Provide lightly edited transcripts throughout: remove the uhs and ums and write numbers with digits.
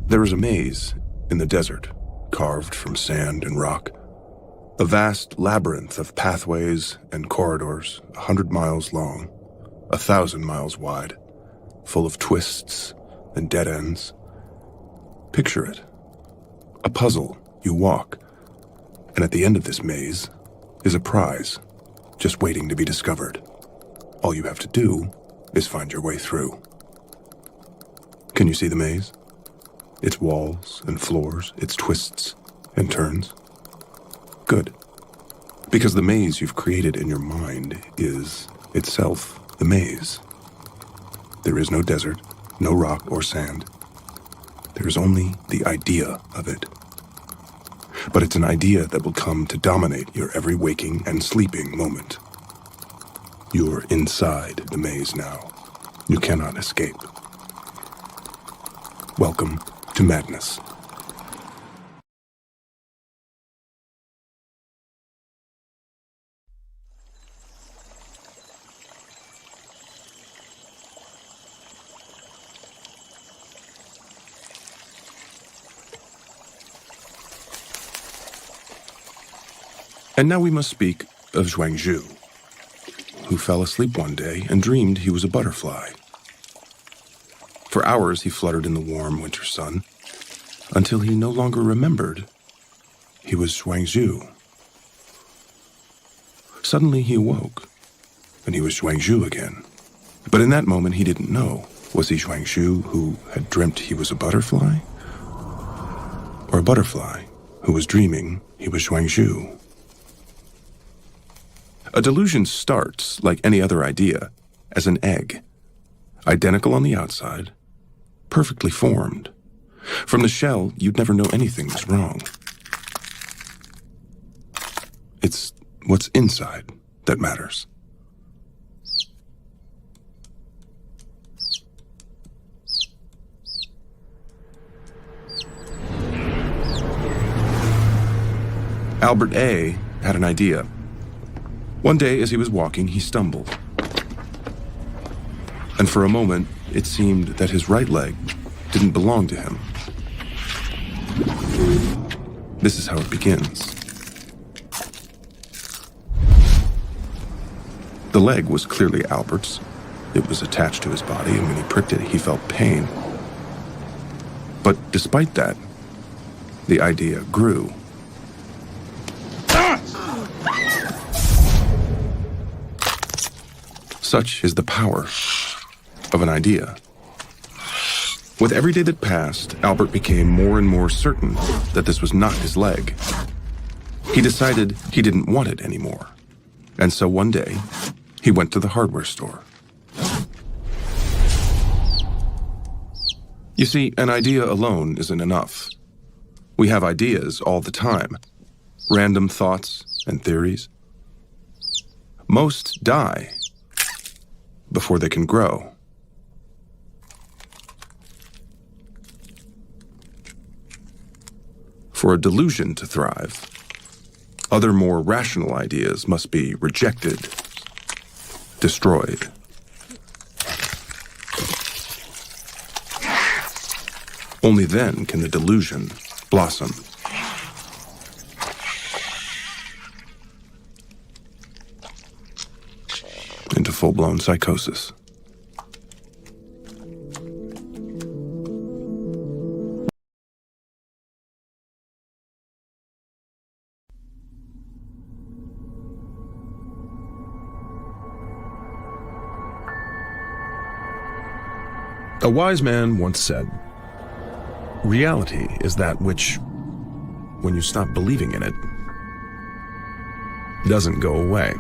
There is a maze in the desert, carved from sand and rock. A vast labyrinth of pathways and corridors, 100 miles long, 1,000 miles wide, full of twists and dead ends. Picture it. A puzzle you walk, and at the end of this maze is a prize, just waiting to be discovered. All you have to do is find your way through. Can you see the maze? Its walls and floors, its twists and turns? Good. Because the maze you've created in your mind is itself the maze. There is no desert, no rock or sand. There is only the idea of it. But it's an idea that will come to dominate your every waking and sleeping moment. You're inside the maze now. You cannot escape. Welcome to madness. And now we must speak of Zhuangzhu, who fell asleep one day and dreamed he was a butterfly. For hours he fluttered in the warm winter sun, until he no longer remembered he was Zhuangzhu. Suddenly he awoke, and he was Zhuangzhu again. But in that moment he didn't know, was he Zhuangzhu who had dreamt he was a butterfly? Or a butterfly who was dreaming he was Zhuangzhu? A delusion starts, like any other idea, as an egg, identical on the outside, perfectly formed. From the shell, you'd never know anything was wrong. It's what's inside that matters. Albert A. had an idea. One day, as he was walking, he stumbled. And for a moment, it seemed that his right leg didn't belong to him. This is how it begins. The leg was clearly Albert's. It was attached to his body, and when he pricked it, he felt pain. But despite that, the idea grew. Such is the power of an idea. With every day that passed, Albert became more and more certain that this was not his leg. He decided he didn't want it anymore. And so one day, he went to the hardware store. You see, an idea alone isn't enough. We have ideas all the time, random thoughts and theories. Most die before they can grow. For a delusion to thrive, other more rational ideas must be rejected, destroyed. Only then can the delusion blossom. Into full-blown psychosis. A wise man once said, "Reality is that which, when you stop believing in it, doesn't go away."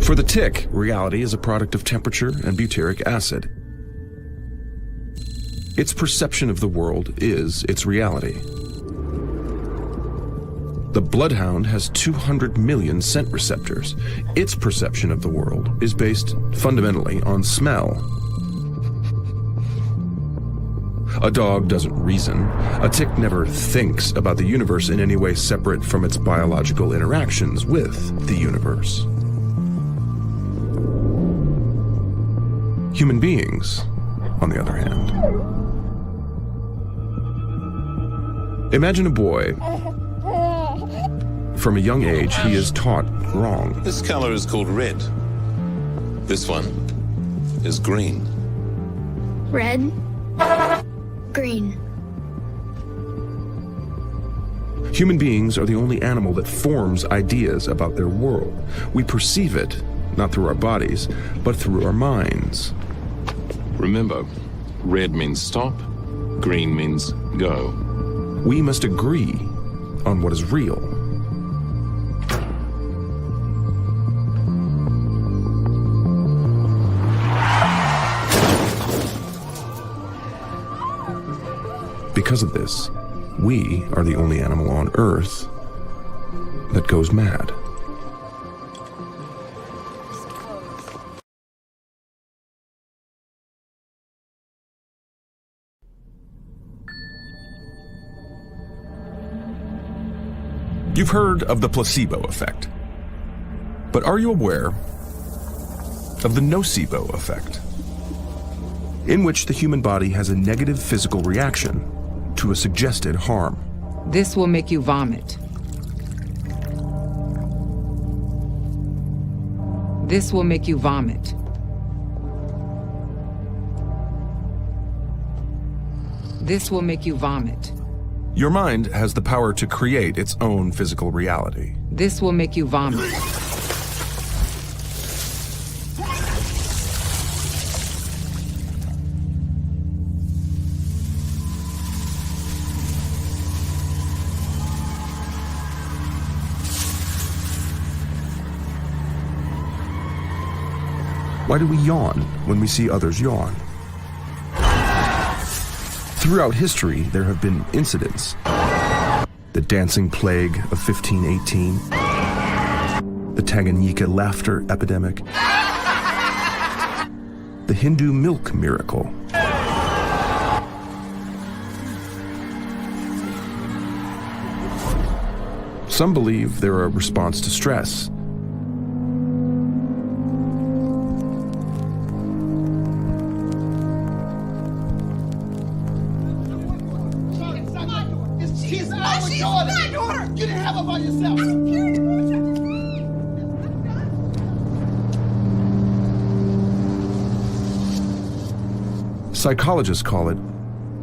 For the tick, reality is a product of temperature and butyric acid. Its perception of the world is its reality. The bloodhound has 200 million scent receptors. Its perception of the world is based fundamentally on smell. A dog doesn't reason. A tick never thinks about the universe in any way separate from its biological interactions with the universe. Human beings, on the other hand. Imagine a boy. From a young age, he is taught wrong. This color is called red. This one is green. Red, green. Human beings are the only animal that forms ideas about their world. We perceive it, not through our bodies, but through our minds. Remember, red means stop, green means go. We must agree on what is real. Because of this, we are the only animal on Earth that goes mad. You've heard of the placebo effect, but are you aware of the nocebo effect, in which the human body has a negative physical reaction to a suggested harm? This will make you vomit. This will make you vomit. This will make you vomit. Your mind has the power to create its own physical reality. This will make you vomit. Why do we yawn when we see others yawn? Throughout history, there have been incidents. The dancing plague of 1518, the Tanganyika laughter epidemic, the Hindu milk miracle. Some believe they're a response to stress. She's my daughter. You didn't have her by yourself. Psychologists call it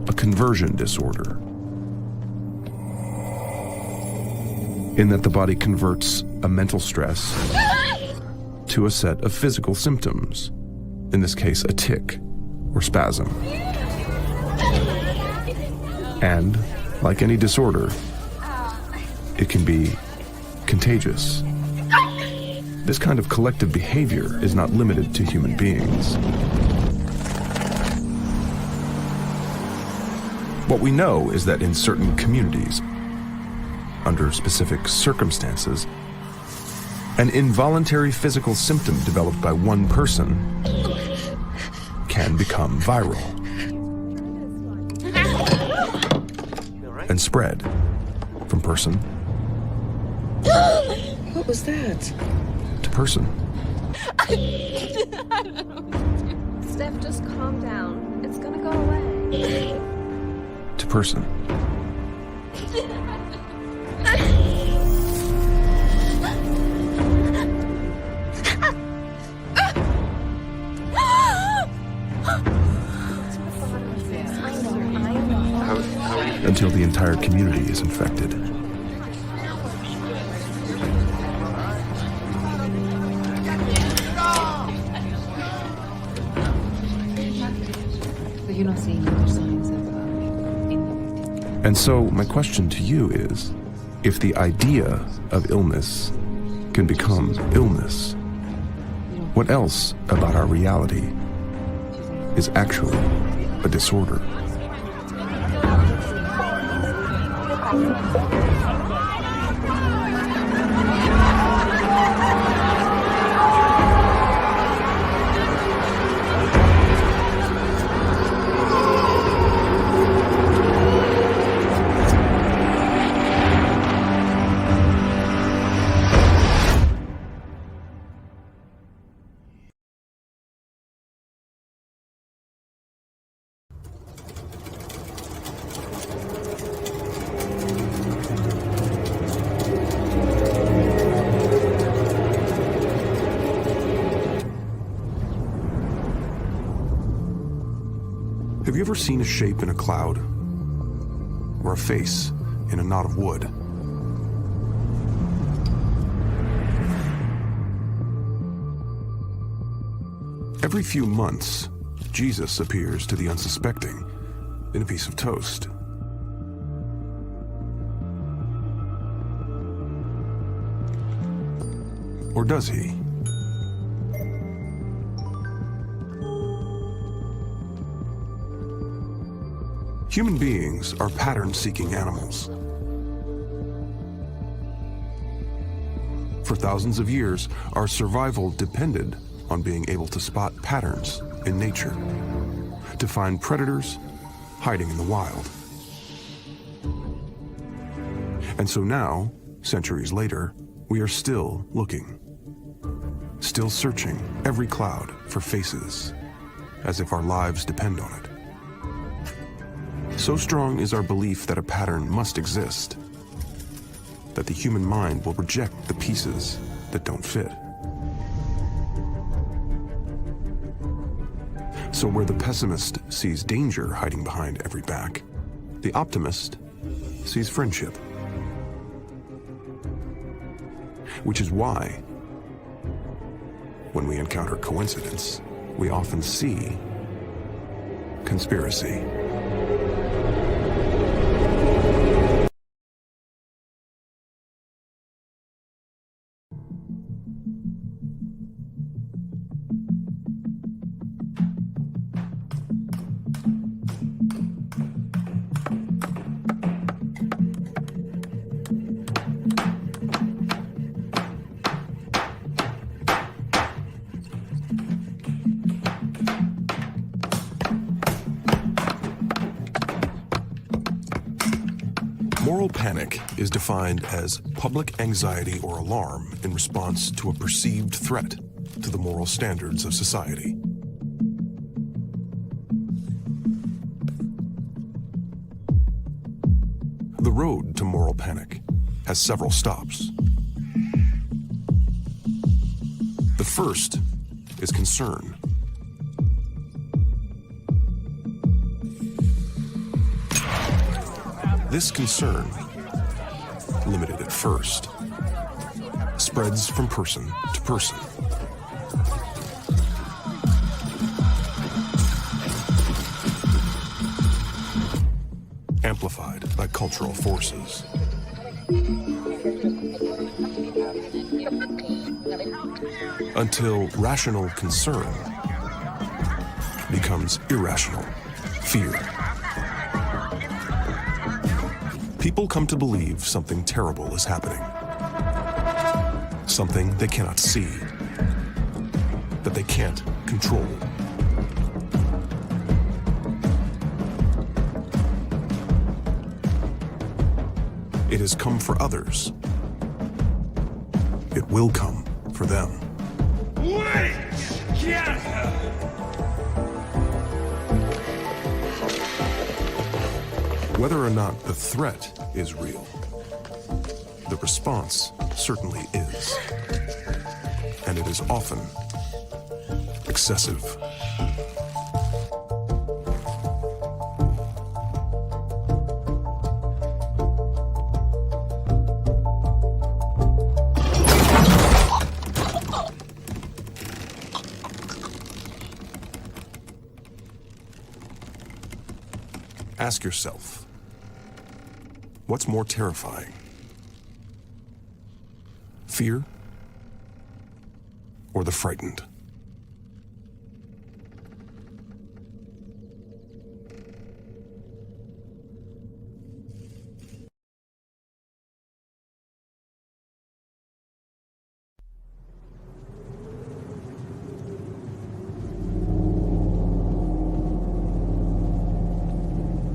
a conversion disorder, in that the body converts a mental stress to a set of physical symptoms, in this case a tic or spasm. And, like any disorder, it can be contagious. This kind of collective behavior is not limited to human beings. What we know is that in certain communities, under specific circumstances, an involuntary physical symptom developed by one person can become viral and spread from person What was that? to person. Steph, just calm down. It's gonna go away. To person. Until the entire community is infected. So you're not seeing other signs of And so my question to you is, if the idea of illness can become illness, what else about our reality is actually a disorder? Have you ever seen a shape in a cloud? Or a face in a knot of wood? Every few months, Jesus appears to the unsuspecting in a piece of toast. Or does he? Human beings are pattern-seeking animals. For thousands of years, our survival depended on being able to spot patterns in nature, to find predators hiding in the wild. And so now, centuries later, we are still looking, still searching every cloud for faces, as if our lives depend on it. So strong is our belief that a pattern must exist, that the human mind will reject the pieces that don't fit. So where the pessimist sees danger hiding behind every back, the optimist sees friendship. Which is why, when we encounter coincidence, we often see conspiracy. Moral panic is defined as public anxiety or alarm in response to a perceived threat to the moral standards of society. The road to moral panic has several stops. The first is concern. This concern, limited at first, spreads from person to person. Amplified by cultural forces. Until rational concern becomes irrational fear. People come to believe something terrible is happening. Something they cannot see, that they can't control. It has come for others. It will come for them. Wait! Get her! Whether or not the threat is real, the response certainly is. And it is often excessive. Ask yourself, what's more terrifying? Fear or the frightened?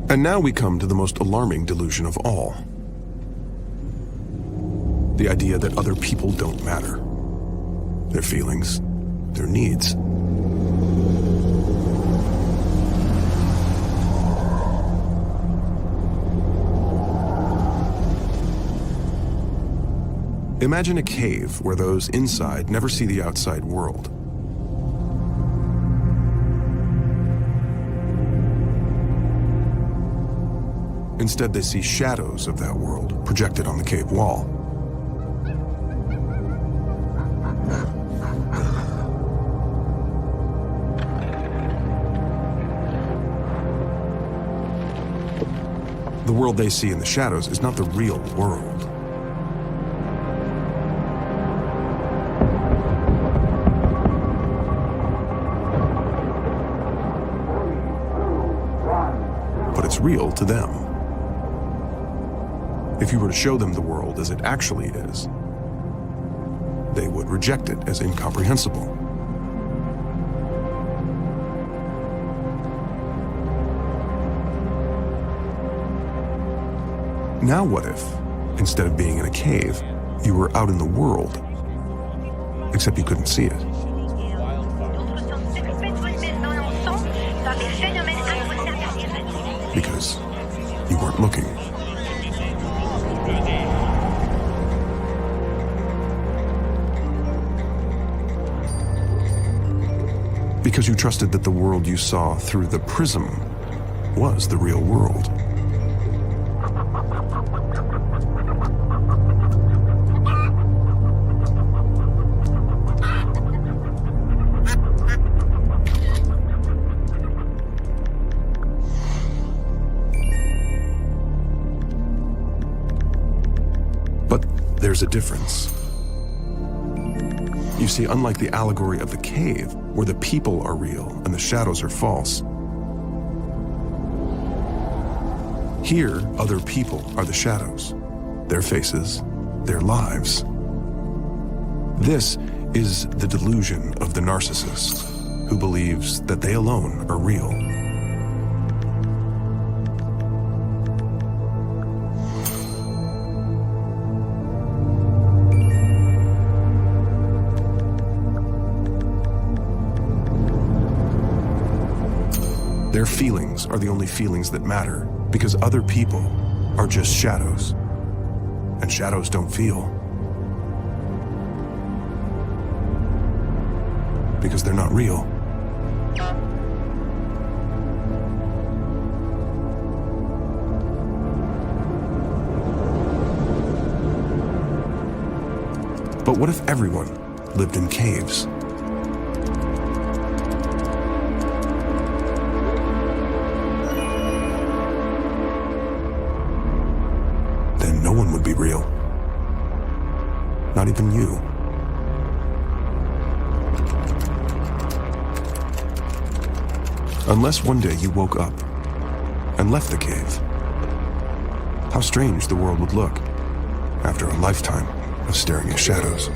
And now we come to the most alarming delusion of all. The idea that other people don't matter. Their feelings, their needs. Imagine a cave where those inside never see the outside world. Instead, they see shadows of that world projected on the cave wall. The world they see in the shadows is not the real world. But it's real to them. If you were to show them the world as it actually is, they would reject it as incomprehensible. Now what if, instead of being in a cave, you were out in the world, except you couldn't see it? Because you weren't looking. Because you trusted that the world you saw through the prism was the real world. There's a difference. You see, unlike the allegory of the cave, where the people are real and the shadows are false, here, other people are the shadows, their faces, their lives. This is the delusion of the narcissist, who believes that they alone are real. Their feelings are the only feelings that matter, because other people are just shadows, and shadows don't feel. Because they're not real. But what if everyone lived in caves? No one would be real. Not even you. Unless one day you woke up and left the cave. How strange the world would look after a lifetime of staring at shadows.